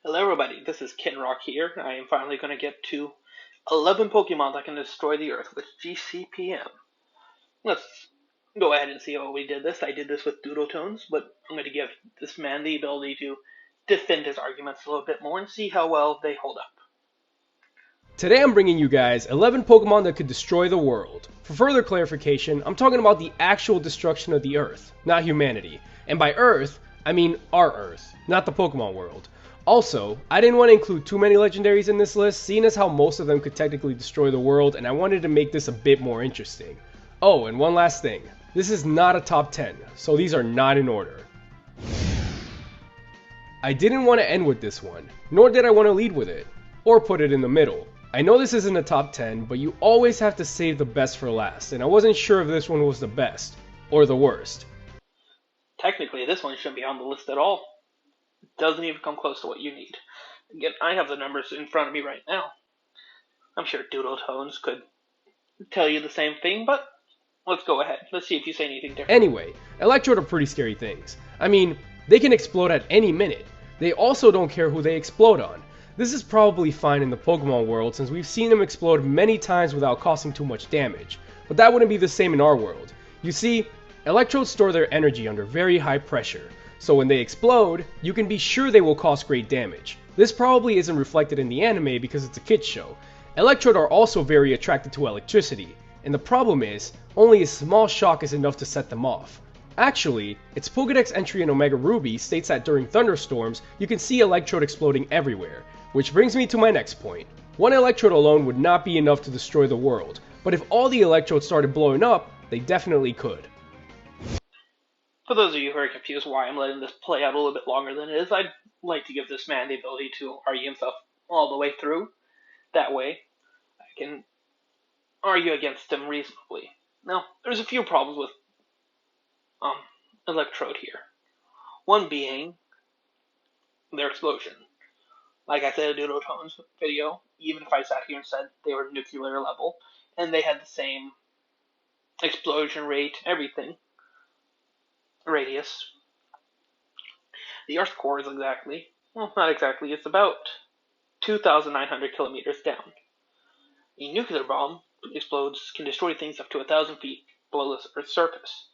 Hello everybody, this is Kinrock here. I am finally going to get to 11 Pokemon that can destroy the Earth with GcpM. Let's go ahead and see how we did this. I did this with Doodletones, but I'm going to give this man the ability to defend his arguments a little bit more and see how well they hold up. Today I'm bringing you guys 11 Pokemon that could destroy the world. For further clarification, I'm talking about the actual destruction of the Earth, not humanity. And by Earth, I mean our Earth, not the Pokemon world. Also, I didn't want to include too many legendaries in this list, seeing as how most of them could technically destroy the world, and I wanted to make this a bit more interesting. Oh, and one last thing. This is not a top 10, so these are not in order. I didn't want to end with this one, nor did I want to lead with it, or put it in the middle. I know this isn't a top 10, but you always have to save the best for last, and I wasn't sure if this one was the best, or the worst. Technically, this one shouldn't be on the list at all. It doesn't even come close to what you need. Again, I have the numbers in front of me right now. I'm sure Doodletones could tell you the same thing, but let's go ahead. Let's see if you say anything different. Anyway, Electrode are pretty scary things. I mean, they can explode at any minute. They also don't care who they explode on. This is probably fine in the Pokemon world since we've seen them explode many times without causing too much damage, but that wouldn't be the same in our world. You see, Electrodes store their energy under very high pressure, so when they explode, you can be sure they will cause great damage. This probably isn't reflected in the anime because it's a kids show. Electrode are also very attracted to electricity, and the problem is, only a small shock is enough to set them off. Actually, its Pokedex entry in Omega Ruby states that during thunderstorms, you can see Electrode exploding everywhere, which brings me to my next point. One Electrode alone would not be enough to destroy the world, but if all the Electrodes started blowing up, they definitely could. For those of you who are confused why I'm letting this play out a little bit longer than it is, I'd like to give this man the ability to argue himself all the way through. That way, I can argue against him reasonably. Now, there's a few problems with Electrode here. One being their explosion. Like I said in Doodletones video, even if I sat here and said they were nuclear level, and they had the same explosion rate, everything, radius, the Earth's core is exactly, well, not exactly, it's about 2,900 kilometers down. A nuclear bomb can destroy things up to 1,000 feet below the Earth's surface.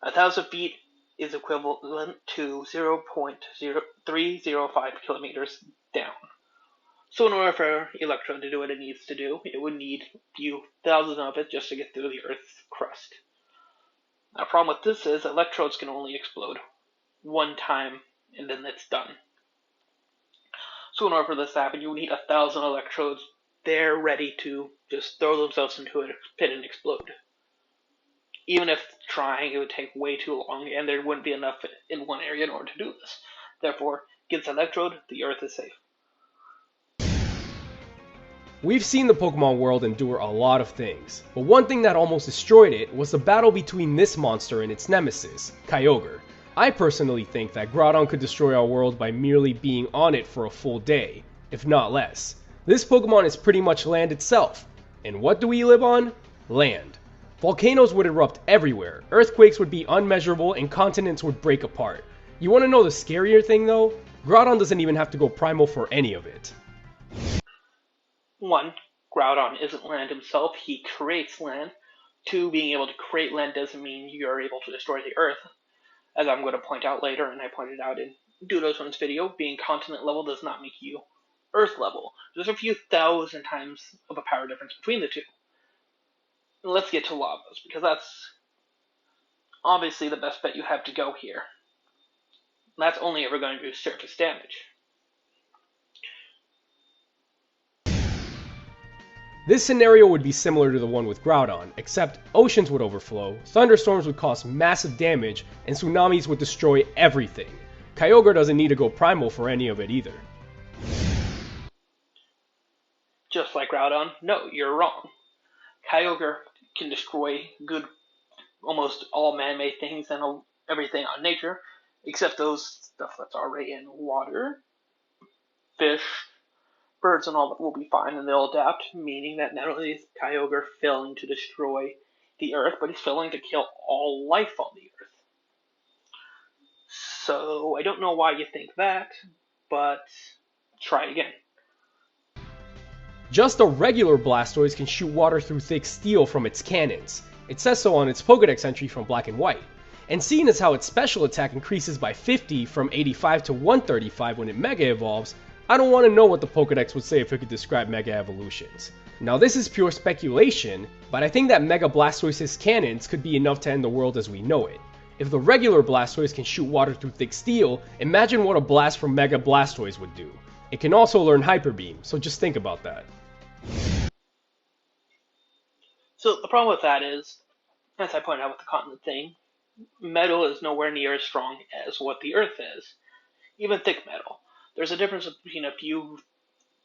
1,000 feet is equivalent to 0.0305 kilometers down. So in order for Electrode to do what it needs to do, it would need a few thousand of it just to get through the Earth's crust. Now, the problem with this is Electrodes can only explode one time and then it's done. So in order for this to happen, you would need 1,000 Electrodes there ready to just throw themselves into a pit and explode. Even if trying, it would take way too long, and there wouldn't be enough in one area in order to do this. Therefore, against Electrode, the Earth is safe. We've seen the Pokemon world endure a lot of things, but one thing that almost destroyed it was the battle between this monster and its nemesis, Kyogre. I personally think that Groudon could destroy our world by merely being on it for a full day, if not less. This Pokemon is pretty much land itself, and what do we live on? Land. Volcanoes would erupt everywhere, earthquakes would be unmeasurable, and continents would break apart. You want to know the scarier thing though? Groudon doesn't even have to go primal for any of it. 1. Groudon isn't land himself, he creates land. 2. Being able to create land doesn't mean you're able to destroy the Earth. As I'm going to point out later, and I pointed out in Doodletones video, being continent level does not make you Earth level. There's a few thousand times of a power difference between the two. Let's get to lavas, because that's obviously the best bet you have to go here. That's only ever going to do surface damage. This scenario would be similar to the one with Groudon, except oceans would overflow, thunderstorms would cause massive damage, and tsunamis would destroy everything. Kyogre doesn't need to go primal for any of it either. Just like Groudon, no, you're wrong. Kyogre can destroy almost all man-made things and everything on nature, except those stuff that's already in water. Fish, birds, and all that will be fine and they'll adapt, meaning that not only is Kyogre failing to destroy the Earth, but he's failing to kill all life on the Earth. So I don't know why you think that, but try again. Just a regular Blastoise can shoot water through thick steel from its cannons. It says so on its Pokedex entry from Black and White. And seeing as how its special attack increases by 50 from 85 to 135 when it Mega Evolves, I don't want to know what the Pokedex would say if it could describe Mega Evolutions. Now this is pure speculation, but I think that Mega Blastoise's cannons could be enough to end the world as we know it. If the regular Blastoise can shoot water through thick steel, imagine what a blast from Mega Blastoise would do. It can also learn Hyper Beam, so just think about that. So the problem with that is, as I pointed out with the continent thing, metal is nowhere near as strong as what the Earth is. Even thick metal. There's a difference between a few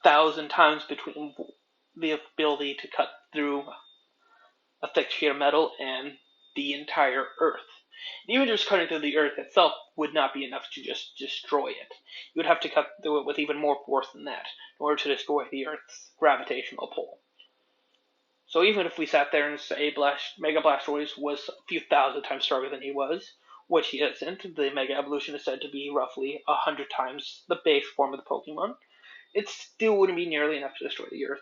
thousand times between the ability to cut through a thick sheet of metal and the entire Earth. Even just cutting through the Earth itself would not be enough to just destroy it. You would have to cut through it with even more force than that in order to destroy the Earth's gravitational pull. So even if we sat there and say Mega Blastoise was a few thousand times stronger than he was, which he isn't, the Mega Evolution is said to be roughly 100 times the base form of the Pokemon, it still wouldn't be nearly enough to destroy the Earth.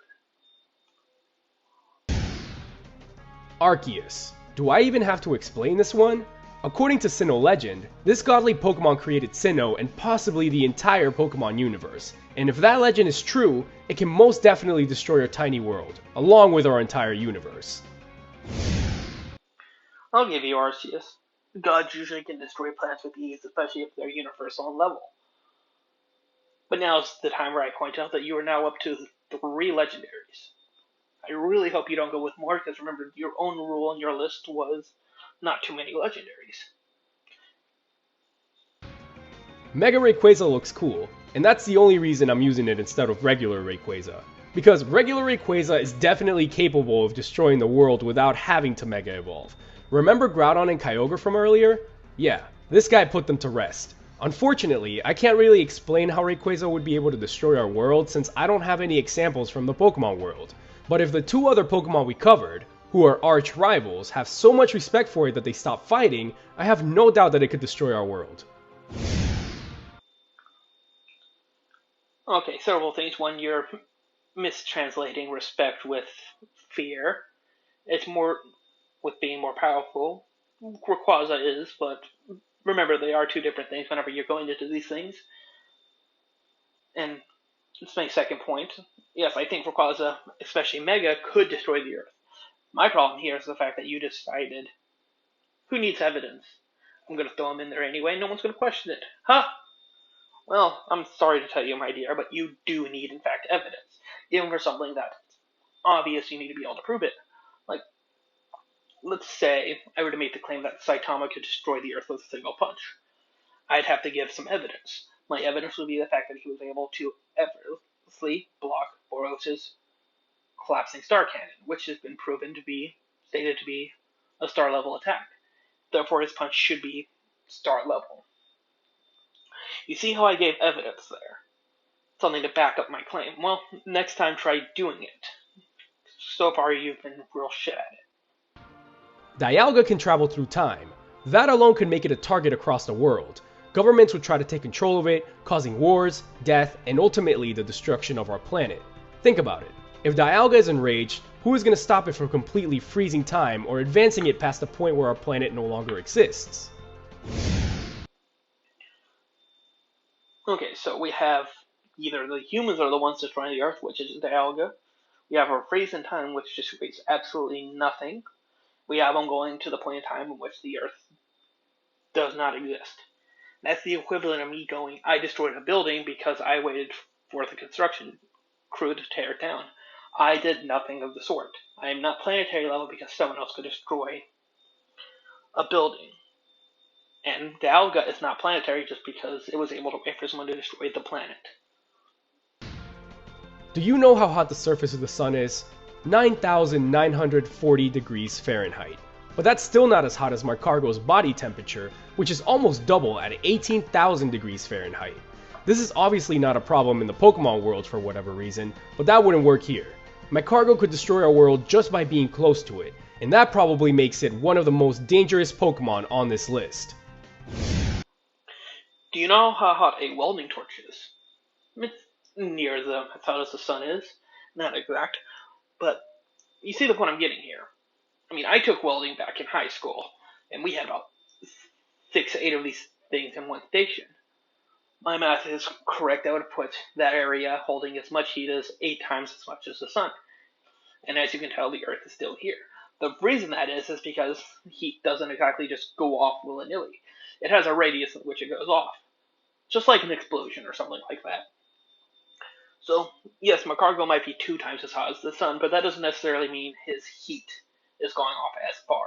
Arceus. Do I even have to explain this one? According to Sinnoh legend, this godly Pokemon created Sinnoh and possibly the entire Pokemon universe. And if that legend is true, it can most definitely destroy our tiny world, along with our entire universe. I'll give you Arceus. Gods usually can destroy planets with ease, especially if they're universal in level. But now's the time where I point out that you are now up to 3 legendaries. I really hope you don't go with more, because remember, your own rule on your list was not too many legendaries. Mega Rayquaza looks cool, and that's the only reason I'm using it instead of regular Rayquaza. Because regular Rayquaza is definitely capable of destroying the world without having to Mega Evolve. Remember Groudon and Kyogre from earlier? Yeah, this guy put them to rest. Unfortunately, I can't really explain how Rayquaza would be able to destroy our world since I don't have any examples from the Pokemon world. But if the 2 other Pokemon we covered, who are arch rivals, have so much respect for it that they stop fighting, I have no doubt that it could destroy our world. Okay, several things. One, you're mistranslating respect with fear. It's more with being more powerful. Rayquaza is, but remember they are 2 different things whenever you're going into these things. And it's my second point. Yes, I think Rayquaza, especially Mega, could destroy the Earth. My problem here is the fact that you decided, who needs evidence? I'm going to throw him in there anyway, no one's going to question it. Huh? Well, I'm sorry to tell you, my dear, but you do need, in fact, evidence. Even for something that's obvious, you need to be able to prove it. Like, let's say I were to make the claim that Saitama could destroy the Earth with a single punch. I'd have to give some evidence. My evidence would be the fact that he was able to effortlessly block Boros' collapsing star cannon, which has been stated to be a star level attack. Therefore, his punch should be star level. You see how I gave evidence there? Something to back up my claim. Well, next time try doing it. So far, you've been real shit at it. Dialga can travel through time. That alone could make it a target across the world. Governments would try to take control of it, causing wars, death, and ultimately the destruction of our planet. Think about it. If Dialga is enraged, who is going to stop it from completely freezing time or advancing it past the point where our planet no longer exists? Okay, so we have either the humans are the ones destroying the Earth, which is Dialga. We have a freeze in time, which just creates absolutely nothing. We have them going to the point in time in which the Earth does not exist. That's the equivalent of me going, I destroyed a building because I waited for the construction crew to tear it down. I did nothing of the sort. I am not planetary level because someone else could destroy a building. And Dialga is not planetary just because it was able to wait for someone to destroy the planet. Do you know how hot the surface of the sun is? 9,940 degrees Fahrenheit. But that's still not as hot as Magcargo's body temperature, which is almost double at 18,000 degrees Fahrenheit. This is obviously not a problem in the Pokemon world for whatever reason, but that wouldn't work here. Magcargo could destroy our world just by being close to it, and that probably makes it one of the most dangerous Pokemon on this list. Do you know how hot a welding torch is? It's near the as hot as the sun is. Not exact, but you see the point I'm getting here. I mean, I took welding back in high school, and we had about 6, 8 of these things in one station. My math is correct. I would put that area holding as much heat as 8 times as much as the sun. And as you can tell, the Earth is still here. The reason that is because heat doesn't exactly just go off willy-nilly. It has a radius in which it goes off, just like an explosion or something like that. So, yes, my cargo might be 2 times as hot as the sun, but that doesn't necessarily mean his heat is going off as far.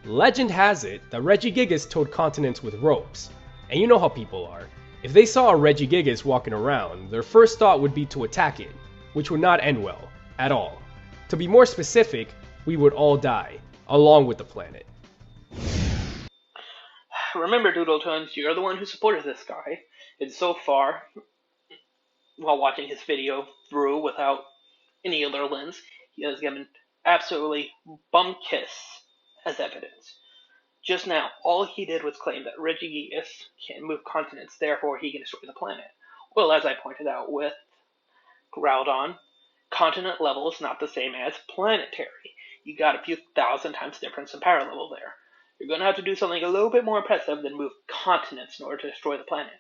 Legend has it that Regigigas towed continents with ropes. And you know how people are. If they saw a Regigigas walking around, their first thought would be to attack it, which would not end well, at all. To be more specific, we would all die, along with the planet. Remember, Doodletones, you're the one who supported this guy, and so far, while watching his video through without any other lens, he has given absolutely bum kiss as evidence. Just now, all he did was claim that Regigigas can move continents, therefore he can destroy the planet. Well, as I pointed out with Groudon, continent level is not the same as planetary. You got a few thousand times difference in power level there. You're going to have to do something a little bit more impressive than move continents in order to destroy the planet.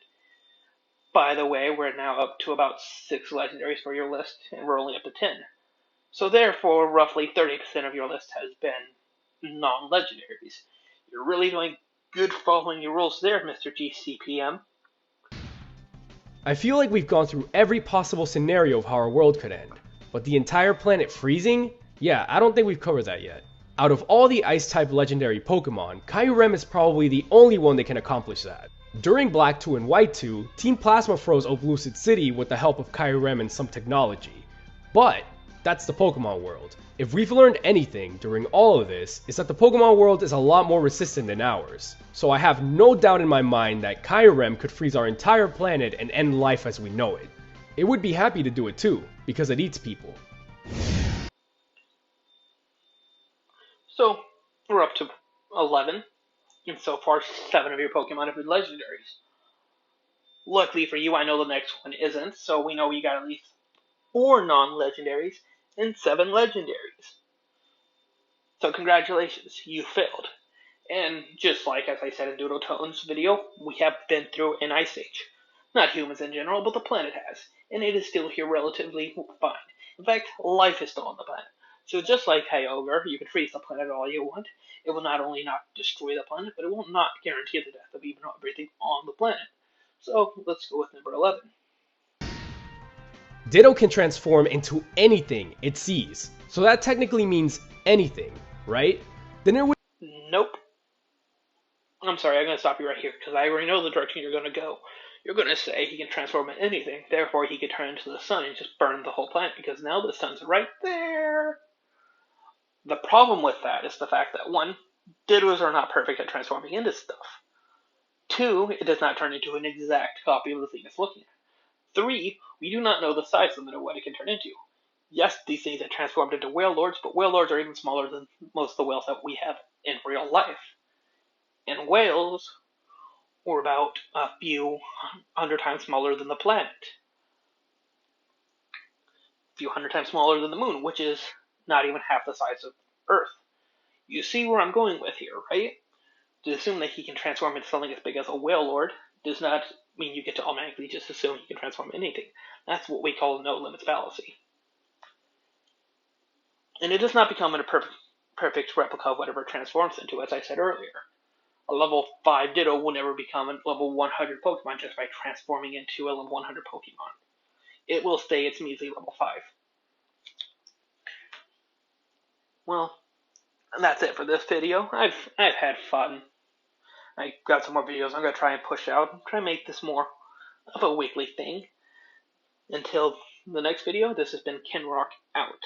By the way, we're now up to about 6 legendaries for your list, and we're only up to 10. So therefore, roughly 30% of your list has been non-legendaries. You're really doing good following your rules there, Mr. GcmNO. I feel like we've gone through every possible scenario of how our world could end, but the entire planet freezing? Yeah, I don't think we've covered that yet. Out of all the Ice-type legendary Pokemon, Kyurem is probably the only one that can accomplish that. During Black 2 and White 2, Team Plasma froze Opelucid City with the help of Kyurem and some technology. But that's the Pokemon world. If we've learned anything during all of this, it's that the Pokemon world is a lot more resistant than ours. So I have no doubt in my mind that Kyurem could freeze our entire planet and end life as we know it. It would be happy to do it too, because it eats people. So, we're up to 11, and so far 7 of your Pokemon have been legendaries. Luckily for you, I know the next one isn't, so we know we got at least 4 non-legendaries and 7 legendaries. So congratulations, you failed. And just like as I said in Doodletone's video, we have been through an ice age. Not humans in general, but the planet has, and it is still here relatively fine. In fact, life is still on the planet. So just like Kyogre, you can freeze the planet all you want. It will not only not destroy the planet, but it will not guarantee the death of even everything on the planet. So let's go with number 11. Ditto can transform into anything it sees, so that technically means anything, right? Then it would. Nope. I'm sorry, I'm going to stop you right here, because I already know the direction you're going to go. You're going to say he can transform into anything, therefore he could turn into the sun and just burn the whole planet, because now the sun's right there. The problem with that is the fact that 1, Dittos are not perfect at transforming into stuff. 2, it does not turn into an exact copy of the thing it's looking at. 3, we do not know the size limit of what it can turn into. Yes, these things have transformed into Wailords, but Wailords are even smaller than most of the whales that we have in real life. And whales were about a few 100 times smaller than the planet. A few 100 times smaller than the moon, which is not even half the size of Earth. You see where I'm going with here, right? To assume that he can transform into something as big as a Wailord does not mean you get to automatically just assume he can transform into anything. That's what we call a no limits fallacy. And it does not become a perfect replica of whatever it transforms into, as I said earlier. A level 5 Ditto will never become a level 100 Pokemon just by transforming into a level 100 Pokemon. It will stay its measly level 5. Well, that's it for this video. I've had fun. I got some more videos I'm going to try and push out. Try and make this more of a weekly thing. Until the next video, this has been Kenrock out.